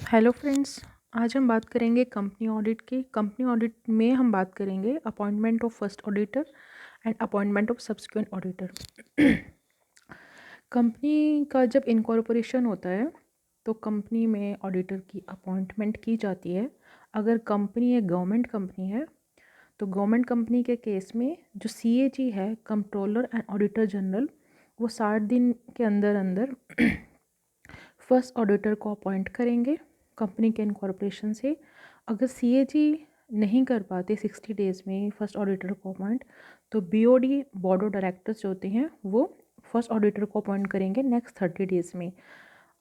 Hello friends. आज हम बात करेंगे कंपनी ऑडिट की। कंपनी ऑडिट में हम बात करेंगे appointment of first auditor and appointment of subsequent auditor. Company का जब इनकॉर्पोरेशन होता है तो कंपनी में ऑडिटर की अपॉइंटमेंट की जाती है। अगर कंपनी एक गवर्नमेंट कंपनी है तो गवर्नमेंट कंपनी के केस में जो सीएजी है, कंट्रोलर एंड ऑडिटर जनरल, वो 60 दिन के अंदर अंदर फर्स्ट ऑडिटर को अपॉइंट करेंगे कंपनी के इनकॉर्पोरेशन से। अगर सीएजी नहीं कर पाते 60 डेज़ में फर्स्ट ऑडिटर को अपॉइंट, तो बीओडी बोर्ड ऑफ डायरेक्टर्स जो होते हैं वो फर्स्ट ऑडिटर को अपॉइंट करेंगे नेक्स्ट 30 डेज़ में।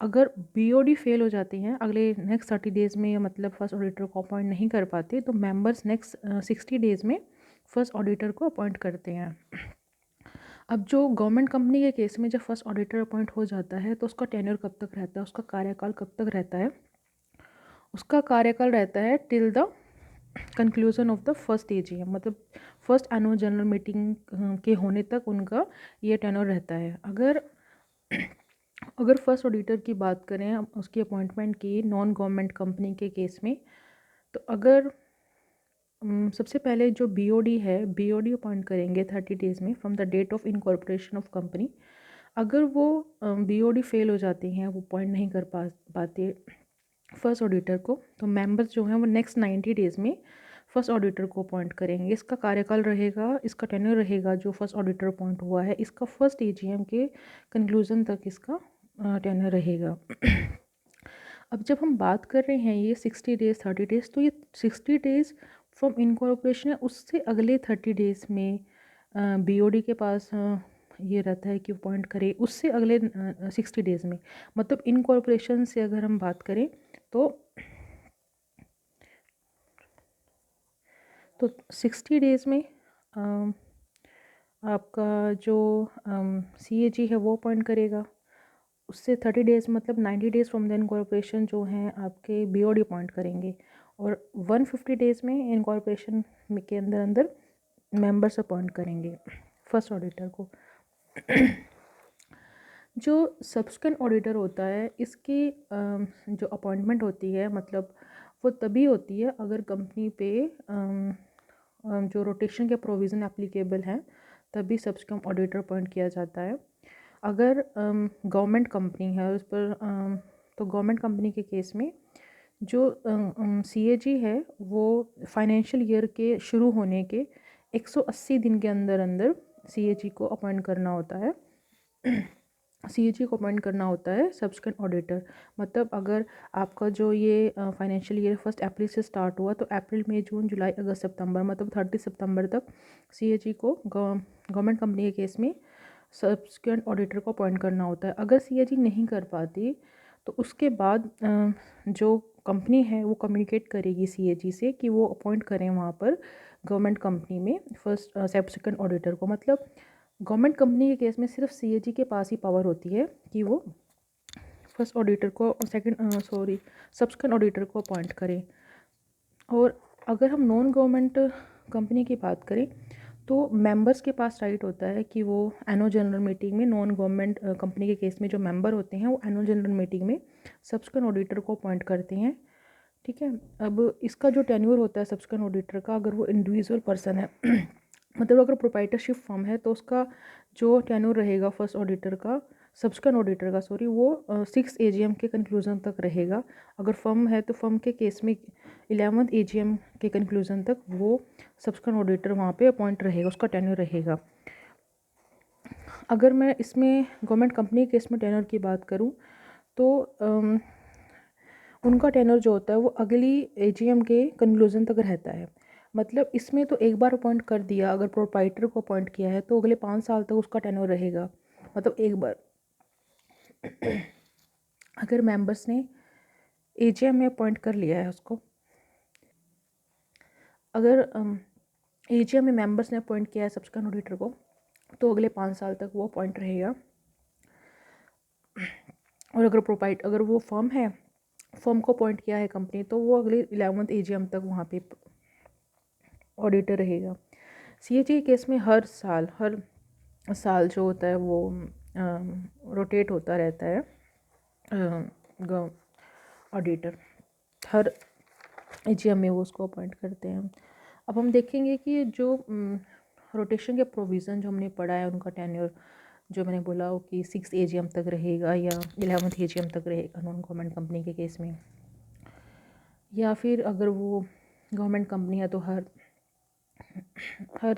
अगर बीओडी फेल हो जाती हैं अगले नेक्स्ट 30 डेज़ में, मतलब फर्स्ट ऑडिटर को अपॉइंट नहीं कर पाते, तो मेंबर्स नेक्स्ट 60 डेज़ में फर्स्ट ऑडिटर को अपॉइंट करते हैं। अब जो गवर्नमेंट कंपनी के केस में जब फर्स्ट ऑडिटर अपॉइंट हो जाता है तो उसका टेन्योर कब तक रहता है, उसका कार्यकाल कब तक रहता है? उसका कार्यकाल रहता है till the conclusion of the first AGM, मतलब फर्स्ट एनुअल जनरल मीटिंग के होने तक उनका ये टेन्योर रहता है। अगर फर्स्ट ऑडिटर की बात करें उसकी अपॉइंटमेंट की नॉन गवर्नमेंट कंपनी के केस में, तो अगर सबसे पहले जो बीओडी है, बीओडी अपॉइंट करेंगे 30 डेज़ में from the date of incorporation of company. अगर वो बीओडी फेल हो जाती हैं, वो अपॉइंट नहीं कर पाते फर्स्ट ऑडिटर को, तो मेंबर्स जो हैं वो नेक्स्ट 90 डेज़ में फर्स्ट ऑडिटर को अपॉइंट करेंगे। इसका कार्यकाल रहेगा, इसका टेन्योर रहेगा जो फर्स्ट ऑडिटर अपॉइंट हुआ है, इसका फर्स्ट एजीएम के कंक्लूजन तक इसका टेन्योर रहेगा। अब जब हम बात कर रहे हैं ये 60 डेज़ 30 डेज़, तो ये 60 डेज़ फ्रॉम इनकॉर्पोरेशन है, उससे अगले 30 डेज़ में बीओडी के पास ये रहता है कि अपॉइंट करे, उससे अगले 60 डेज़ में, मतलब इनकॉर्पोरेशन से अगर हम बात करें तो 60 डेज़ में आपका जो सीएजी है वो अपॉइंट करेगा। उससे 30 डेज़ मतलब 90 डेज़ फ्रॉम द इनकॉर्पोरेशन जो हैं आपके बीओडी अपॉइंट करेंगे, और 150 डेज़ में इनकॉर्पोरेशन के अंदर अंदर मेंबर्स अपॉइंट करेंगे फर्स्ट ऑडिटर को। जो सब्सिक्वेंट ऑडिटर होता है, इसकी जो अपॉइंटमेंट होती है, मतलब वो तभी होती है अगर कंपनी पे जो रोटेशन के प्रोविज़न एप्लीकेबल हैं, तभी सब्सिक्वेंट ऑडिटर अपॉइंट किया जाता है। अगर गवर्नमेंट कंपनी है उस पर तो गवर्नमेंट कंपनी के केस में जो सीएजी है वो फाइनेंशियल ईयर के शुरू होने के 180 दिन के अंदर अंदर सीएजी को अपॉइंट करना होता है। सीएजी को अपॉइंट करना होता है सब्सिक्वेंट ऑडिटर। मतलब अगर आपका जो ये फाइनेंशियल ईयर 1 अप्रैल से स्टार्ट हुआ, तो अप्रैल मई जून जुलाई अगस्त सितंबर, मतलब 30 सितंबर तक सीएजी को गवर्नमेंट कंपनी के केस में सब्सिक्वेंट ऑडिटर को अपॉइंट करना होता है। अगर सीएजी नहीं कर पाती तो उसके बाद जो कंपनी है वो कम्युनिकेट करेगी सीएजी से कि वो अपॉइंट करें वहाँ पर गवर्नमेंट कंपनी में फर्स्ट सब्सिक्वेंट ऑडिटर को। मतलब गवर्नमेंट कंपनी के केस में सिर्फ सीएजी के पास ही पावर होती है कि वो फर्स्ट ऑडिटर को सब्सिक्वेंट ऑडिटर को अपॉइंट करें। और अगर हम नॉन गवर्नमेंट कंपनी की बात करें तो मेंबर्स के पास राइट होता है कि वो एनुअल जनरल मीटिंग में, नॉन गवर्नमेंट कंपनी के केस में जो मेंबर होते हैं वो एनुअल जनरल मीटिंग में सब्सिक्वेंट ऑडिटर को अपॉइंट करते हैं। ठीक है। अब इसका जो टेन्योर होता है सब्सिक्वेंट ऑडिटर का, अगर वो इंडिविजुअल पर्सन है मतलब अगर प्रोप्राइटरशिप फर्म है, तो उसका जो टेन्योर रहेगा फर्स्ट ऑडिटर का, सब्सिक्वेंट ऑडिटर का सॉरी, वो 6 एजीएम के कंक्लूजन तक रहेगा। अगर फर्म है तो फर्म के केस में 11th एजीएम के कंक्लूजन तक वो सब्सिक्वेंट ऑडिटर वहाँ पे अपॉइंट रहेगा, उसका टेन्योर रहेगा। अगर मैं इसमें गवर्नमेंट कंपनी के केस में टेन्योर की बात करूँ तो उनका टेन्योर जो होता है वो अगली एजीएम के कंक्लूजन तक रहता है। मतलब इसमें तो एक बार अपॉइंट कर दिया, अगर प्रोप्राइटर को अपॉइंट किया है तो अगले 5 साल तक उसका टेन्योर रहेगा, मतलब एक बार। अगर मेंबर्स ने एजीएम में अपॉइंट कर लिया है उसको, अगर एजीएम में मेंबर्स ने अपॉइंट किया है सब्सिक्वेंट ऑडिटर को, तो अगले 5 साल तक वो अपॉइंट रहेगा। और अगर वो फर्म को अपॉइंट किया है कंपनी, तो वो अगले 11th एजीएम तक वहाँ पे ऑडिटर रहेगा। सीएजी के केस में हर साल जो होता है वो रोटेट होता रहता है ऑडिटर। हर एजीएम में वो उसको अपॉइंट करते हैं। अब हम देखेंगे कि जो रोटेशन के प्रोविज़न जो हमने पढ़ा है उनका टेन्योर, जो मैंने बोला वो कि 6 एजीएम तक रहेगा या 11th एजीएम तक रहेगा नॉन गवर्नमेंट कंपनी के केस में, या फिर अगर वो गवर्नमेंट कंपनी है तो हर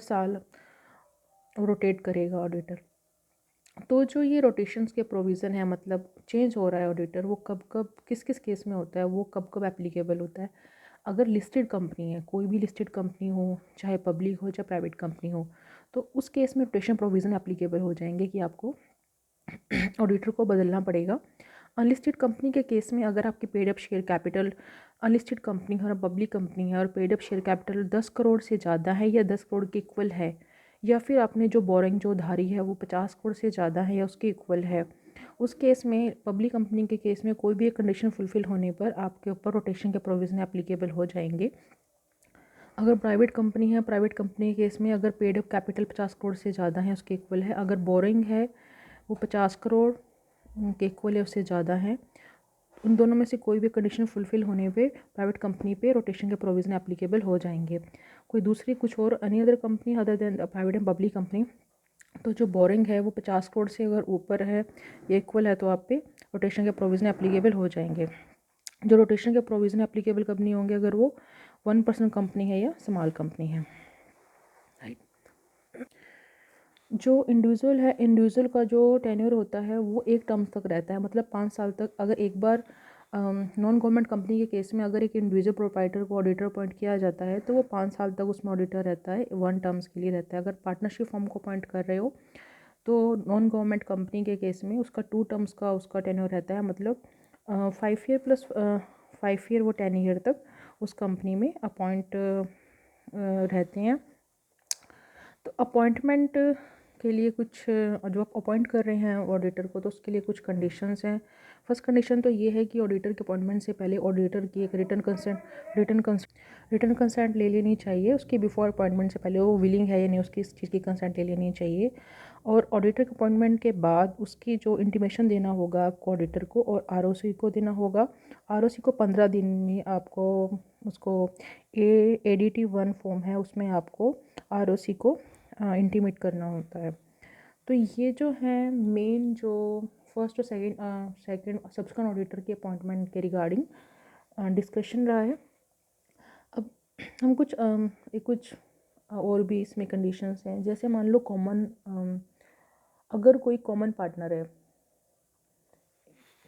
साल रोटेट करेगा ऑडिटर। तो जो ये रोटेशंस के प्रोविज़न है, मतलब चेंज हो रहा है ऑडिटर, वो कब कब किस किस केस में होता है, वो कब कब एप्लीकेबल होता है। अगर लिस्टेड कंपनी है, कोई भी लिस्टेड कंपनी हो, चाहे पब्लिक हो चाहे प्राइवेट कंपनी हो, तो उस केस में रोटेशन प्रोविज़न एप्लीकेबल हो जाएंगे कि आपको ऑडिटर को बदलना पड़ेगा। अनलिस्टेड कंपनी के केस में अगर आपकी paid up share capital, unlisted company है और पब्लिक कंपनी है और paid up share capital 10 crore से ज़्यादा है या 10 करोड़ के इक्वल है, या फिर आपने जो बोरिंग जो उधारी है वो 50 करोड़ से ज़्यादा है या उसके इक्वल है, उस केस में पब्लिक कंपनी के केस में कोई भी एक कंडीशन फुलफिल होने पर आपके ऊपर रोटेशन के प्रोविज़न एप्लीकेबल हो जाएंगे। अगर प्राइवेट कंपनी है, प्राइवेट कंपनी के केस में अगर पेड अप कैपिटल 50 करोड़ से ज़्यादा है उसके इक्वल है, अगर बोरिंग है वो 50 करोड़ के इक्वल है उससे ज़्यादा है, उन दोनों में से कोई भी कंडीशन फुलफिल होने पे प्राइवेट कंपनी पे रोटेशन के प्रोविज़न एप्लीकेबल हो जाएंगे। कोई दूसरी कुछ और any other company other than private and public company, तो जो बोरिंग है वो 50 करोड़ से अगर ऊपर है या इक्वल है तो आप पे रोटेशन के प्रोविज़न एप्लीकेबल हो जाएंगे। जो रोटेशन के प्रोविज़न एप्लीकेबल कब नहीं होंगे, अगर वो 1% कंपनी है या स्मॉल कंपनी है। जो इंडिविजुअल है, इंडिविजुअल का जो टेन्योर होता है वो एक टर्म तक रहता है, मतलब 5 साल तक। अगर एक बार नॉन गवर्नमेंट कंपनी के केस में अगर एक इंडिविजुअल प्रोप्राइटर को ऑडिटर अपॉइंट किया जाता है तो वो 5 साल तक उसमें ऑडिटर रहता है, 1 टर्म्स के लिए रहता है। अगर पार्टनरशिप फॉर्म को अपॉइंट कर रहे हो तो नॉन गवर्नमेंट कंपनी के केस में उसका 2 टर्म्स का उसका टेन्योर रहता है, मतलब 5 ईयर प्लस 5 ईयर वो 10 ईयर तक उस कंपनी में अपॉइंट रहते हैं। तो अपॉइंटमेंट के लिए कुछ जो आप अपॉइंट कर रहे हैं ऑडिटर को, तो उसके लिए कुछ कंडीशंस हैं। फर्स्ट कंडीशन तो ये है कि ऑडिटर के अपॉइंटमेंट से पहले ऑडिटर की एक रिटर्न कंसेंट ले लेनी चाहिए। उसके बिफोर अपॉइंटमेंट से पहले वो विलिंग है या नहीं उसकी इस चीज़ की कंसेंट ले लेनी चाहिए। और ऑडिटर के अपॉइंटमेंट के बाद उसकी जो इंटीमेशन देना होगा आपको ऑडिटर को, और आरओसी को देना होगा। आरओसी को 15 दिन में आपको उसको ADT 1 फॉर्म है उसमें आपको आरओसी को इंटीमेट करना होता है। तो ये जो है मेन जो फर्स्ट और सेकंड सब्सिक्वेंट ऑडिटर के अपॉइंटमेंट के रिगार्डिंग डिस्कशन रहा है। अब हम कुछ और भी इसमें कंडीशंस हैं। जैसे मान लो अगर कोई कॉमन पार्टनर है,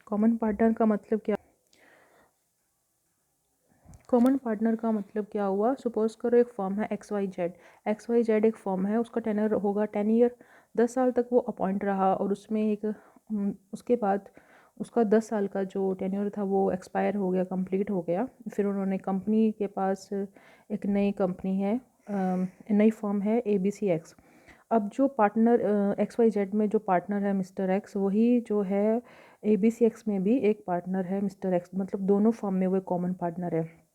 कॉमन पार्टनर का मतलब क्या, कॉमन पार्टनर का मतलब क्या हुआ। सपोज करो एक फर्म है XYZ एक फर्म है, उसका टेनर होगा 10 ईयर, 10 साल तक वो अपॉइंट रहा, और उसमें उसके बाद उसका 10 साल का जो टेन्योर था वो एक्सपायर हो गया, कंप्लीट हो गया। फिर उन्होंने कंपनी के पास एक नई कंपनी है, नई फर्म है ABCX। अब जो पार्टनर XYZ में जो पार्टनर है मिस्टर X, वही जो है ABCX में भी एक पार्टनर है मिस्टर X, मतलब दोनों फर्म में वो कॉमन पार्टनर है।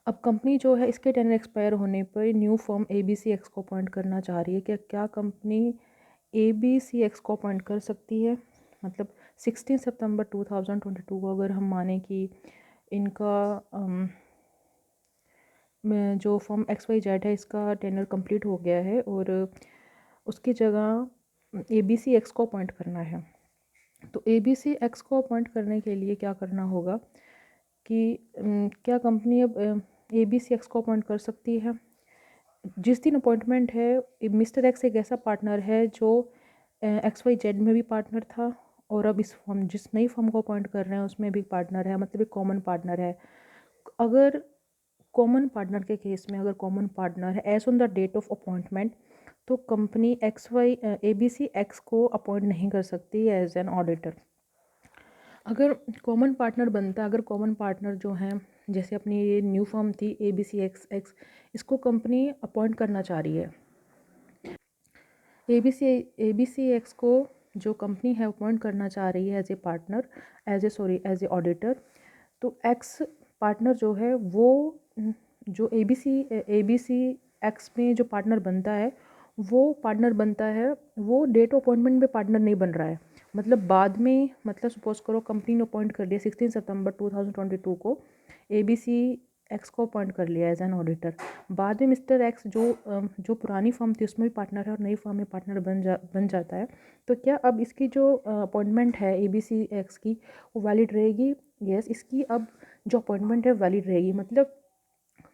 अब कंपनी जो है इसके टेनर एक्सपायर होने पर न्यू फर्म ABCX को अपॉइंट करना चाह रही है। क्या कंपनी ABCX को अपॉइंट कर सकती है? मतलब 16 सितंबर 2022 को अगर हम माने कि इनका जो फर्म XYZ है इसका टेनर कंप्लीट हो गया है और उसकी जगह ABCX को अपॉइंट करना है, तो ABCX को अपॉइंट करने के लिए क्या करना होगा कि क्या कंपनी अब ABCX को अपॉइंट कर सकती है? जिस दिन अपॉइंटमेंट है, मिस्टर X एक ऐसा पार्टनर है जो XYZ में भी पार्टनर था, और अब इस फॉर्म जिस नई फॉर्म को अपॉइंट कर रहे हैं उसमें भी पार्टनर है, मतलब एक कॉमन पार्टनर है। अगर कॉमन पार्टनर के केस में अगर कॉमन पार्टनर है as on the date of appointment, तो कंपनी ABCX को अपॉइंट नहीं कर सकती एज एन ऑडिटर। अगर कॉमन पार्टनर बनता है, अगर कॉमन पार्टनर जो हैं, जैसे अपनी ये न्यू फर्म थी ABCX, इसको कंपनी अपॉइंट करना चाह रही है, ABCX को जो कंपनी है अपॉइंट करना चाह रही है as a partner, as a auditor, तो एक्स पार्टनर जो है वो जो ABC एक्स में जो पार्टनर बनता है वो पार्टनर बनता है, वो डेट ऑफ अपॉइंटमेंट पे पार्टनर नहीं बन रहा है। मतलब बाद में, मतलब सपोज़ करो कंपनी ने अपॉइंट कर लिया 16 सितंबर 2022 को ABC एक्स को अपॉइंट कर लिया एज एन ऑडिटर। बाद में मिस्टर एक्स जो पुरानी फर्म थी उसमें भी पार्टनर है और नई फर्म में पार्टनर बन जाता है। तो क्या अब इसकी जो अपॉइंटमेंट है ABC एक्स की वो वैलिड रहेगी? यस, इसकी अब जो अपॉइंटमेंट है वैलिड रहेगी। मतलब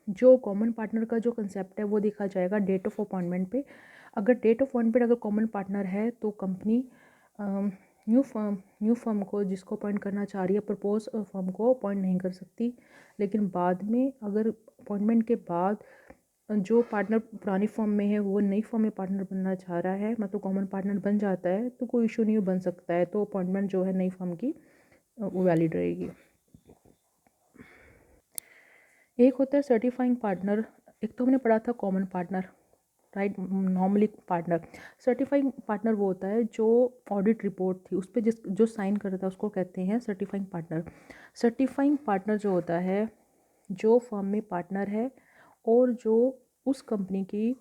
जो कॉमन पार्टनर का जो कंसेप्ट है वो देखा जाएगा डेट ऑफ अपॉइंटमेंट पे। अगर डेट ऑफ अपॉइंटमेंट अगर कॉमन पार्टनर है तो कंपनी न्यू फर्म को जिसको अपॉइंट करना चाह रही है प्रपोज फर्म को अपॉइंट नहीं कर सकती। लेकिन बाद में अगर अपॉइंटमेंट के बाद जो पार्टनर पुरानी फर्म में है वो नई फर्म में पार्टनर बनना चाह रहा है, मतलब कॉमन पार्टनर बन जाता है, तो कोई इशू नहीं बन सकता है। तो अपॉइंटमेंट जो है नई फर्म की वो वैलिड रहेगी। एक होता है सर्टिफाइंग पार्टनर, एक तो हमने पढ़ा था common partner, right, normally partner. Certifying partner वो होता है जो ऑडिट रिपोर्ट थी उस पर जो साइन करता है उसको कहते हैं सर्टिफाइंग पार्टनर। सर्टिफाइंग पार्टनर जो होता है जो फर्म में पार्टनर है और जो उस कंपनी की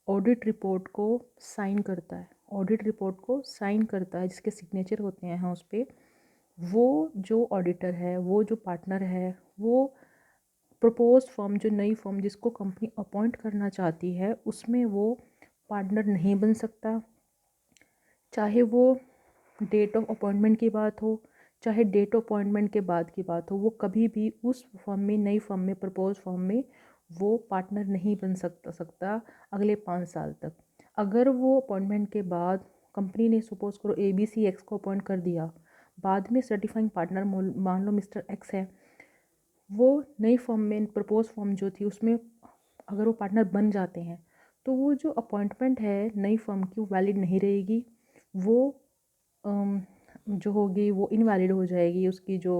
ऑडिट रिपोर्ट को साइन करता है, ऑडिट रिपोर्ट को साइन करता है, जिसके सिग्नेचर होते हैं उस पर। वो जो ऑडिटर है, वो जो पार्टनर है, वो प्रपोज फर्म जो नई फर्म जिसको कंपनी अपॉइंट करना चाहती है उसमें वो पार्टनर नहीं बन सकता। चाहे वो डेट ऑफ अपॉइंटमेंट की बात हो, चाहे डेट ऑफ अपॉइंटमेंट के बाद की बात हो, वो कभी भी उस फर्म में, नई फर्म में, प्रपोज फर्म में वो पार्टनर नहीं बन सकता अगले 5 साल तक। अगर वो अपॉइंटमेंट के बाद कंपनी ने सपोज करो ABC एक्स को अपॉइंट कर दिया, बाद में सर्टिफाइंग पार्टनर मान लो मिस्टर एक्स है, वो नई फर्म में प्रपोज फर्म जो थी उसमें अगर वो पार्टनर बन जाते हैं तो वो जो अपॉइंटमेंट है नई फर्म की वो वैलिड नहीं रहेगी। वो जो होगी वो इनवैलिड हो जाएगी उसकी जो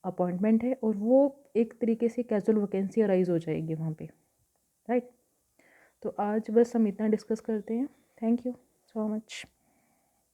अपॉइंटमेंट है, और वो एक तरीके से कैजुअल वैकेंसी अराइज हो जाएगी वहाँ पे, राइट। तो आज बस हम इतना डिस्कस करते हैं। Thank you so much.